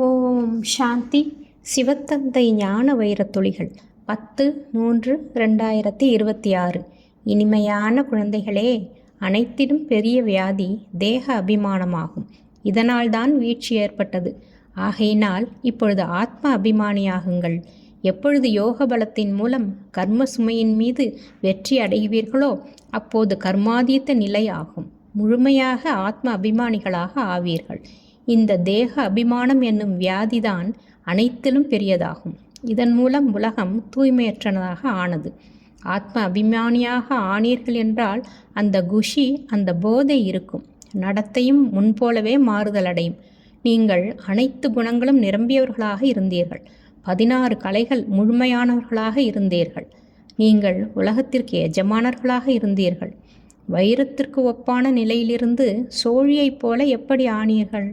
ஓம் சாந்தி. சிவத்தந்தை ஞான வைரத்துளிகள் 10/3/2026. இனிமையான குழந்தைகளே, அனைத்திலும் பெரிய வியாதி தேக அபிமானமாகும். இதனால்தான் வீழ்ச்சி ஏற்பட்டது. ஆகையினால் இப்பொழுது ஆத்ம அபிமானியாகுங்கள். எப்பொழுது யோக பலத்தின் மூலம் கர்ம சுமையின் மீது வெற்றி அடைவீர்களோ அப்போது கர்மாதீத்த நிலை ஆகும். முழுமையாக ஆத்ம அபிமானிகளாக ஆவீர்கள். இந்த தேக அபிமானம் என்னும் வியாதிதான் அனைத்திலும் பெரியதாகும். இதன் மூலம் உலகம் தூய்மையற்றதாக ஆனது. ஆத்ம அபிமானியாக ஆனீர்கள் என்றால் அந்த குஷி, அந்த போதை இருக்கும். நடத்தையும் முன்போலவே மாறுதல் அடையும். நீங்கள் அனைத்து குணங்களும் நிரம்பியவர்களாக இருந்தீர்கள். 16 கலைகள் முழுமையானவர்களாக இருந்தீர்கள். நீங்கள் உலகத்திற்கு எஜமானர்களாக இருந்தீர்கள். வைரத்திற்கு ஒப்பான நிலையிலிருந்து சோழியைப் போல எப்படி ஆனீர்கள்?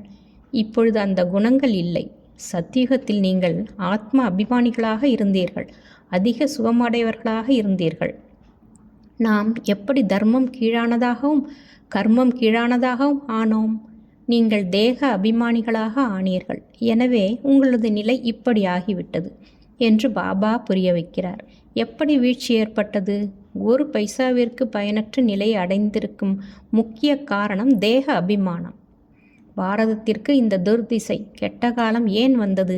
இப்பொழுது அந்த குணங்கள் இல்லை. சத்தியுகத்தில் நீங்கள் ஆத்ம அபிமானிகளாக இருந்தீர்கள். அதிக சுகமடையவர்களாக இருந்தீர்கள். நாம் எப்படி தர்மம் கீழானதாகவும் கர்மம் கீழானதாகவும் ஆனோம்? நீங்கள் தேக அபிமானிகளாக ஆனீர்கள். எனவே உங்களது நிலை இப்படி ஆகிவிட்டது என்று பாபா புரிய வைக்கிறார். எப்படி வீழ்ச்சி ஏற்பட்டது? ஒரு பைசாவிற்கு பயனற்ற நிலை அடைந்திருக்கும் முக்கிய காரணம் தேக அபிமானம். பாரதத்திற்கு இந்த துர்திசை, கெட்ட காலம் ஏன் வந்தது?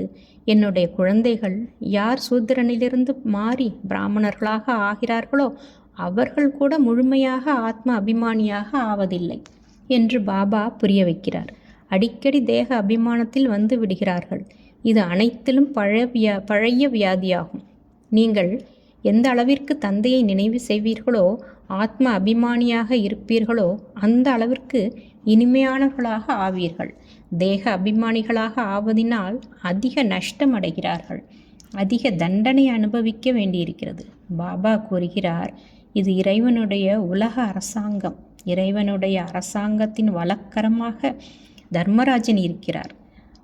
என்னுடைய குழந்தைகள் யார் சூத்திரனிலிருந்து மாறி பிராமணர்களாக ஆகிறார்களோ அவர்கள் கூட முழுமையாக ஆத்ம அபிமானியாக ஆவதில்லை என்று பாபா புரிய வைக்கிறார். அடிக்கடி தேக அபிமானத்தில் வந்து விடுகிறார்கள். இது அனைத்திலும் பழைய வியாதியாகும். நீங்கள் எந்த அளவிற்கு தந்தையை நினைவு செய்வீர்களோ, ஆத்ம அபிமானியாக இருப்பீர்களோ அந்த அளவிற்கு இனிமையானவர்களாக ஆவீர்கள். தேக அபிமானிகளாக ஆவதினால் அதிக நஷ்டம் அடைகிறார்கள். அதிக தண்டனை அனுபவிக்க வேண்டியிருக்கிறது. பாபா கூறுகிறார், இது இறைவனுடைய உலக அரசாங்கம். இறைவனுடைய அரசாங்கத்தின் வழக்கரமாக தர்மராஜன் இருக்கிறார்.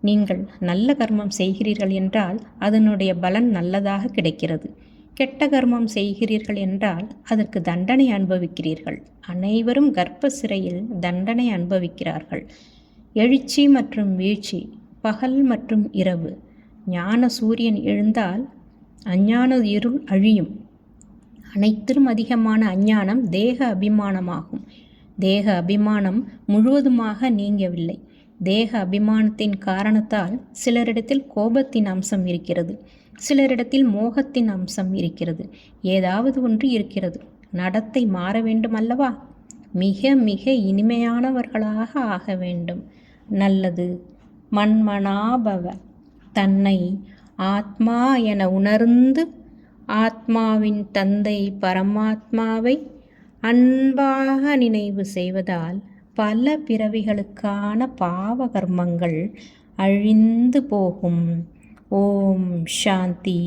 நீங்கள் நல்ல கர்மம் செய்கிறீர்கள் என்றால் அதனுடைய பலன் நல்லதாக கிடைக்கிறது. கெட்ட கர்மம் செய்கிறீர்கள் என்றால் அதற்கு தண்டனை அனுபவிக்கிறீர்கள். அனைவரும் கர்ப்ப சிறையில் தண்டனை அனுபவிக்கிறார்கள். எழுச்சி மற்றும் வீழ்ச்சி, பகல் மற்றும் இரவு. ஞான சூரியன் எழுந்தால் அஞ்ஞான இருள் அழியும். அனைத்திலும் அதிகமான அஞ்ஞானம் தேக அபிமானமாகும். தேக அபிமானம் முழுவதுமாக நீங்கவில்லை. தேக அபிமானத்தின் காரணத்தால் சிலரிடத்தில் கோபத்தின் அம்சம் இருக்கிறது. சிலரிடத்தில் மோகத்தின் அம்சம் இருக்கிறது. ஏதாவது ஒன்று இருக்கிறது. நடத்தை மாற வேண்டும் அல்லவா? மிக மிக இனிமையானவர்களாக ஆக வேண்டும். நல்லது. மன்மனாபவ. தன்னை ஆத்மா என உணர்ந்து ஆத்மாவின் தந்தை பரமாத்மாவை அன்பாக நினைவு செய்வதால் பல பிறவிகளுக்கான பாவ கர்மங்கள் அழிந்து போகும். ஓம் சாந்தி.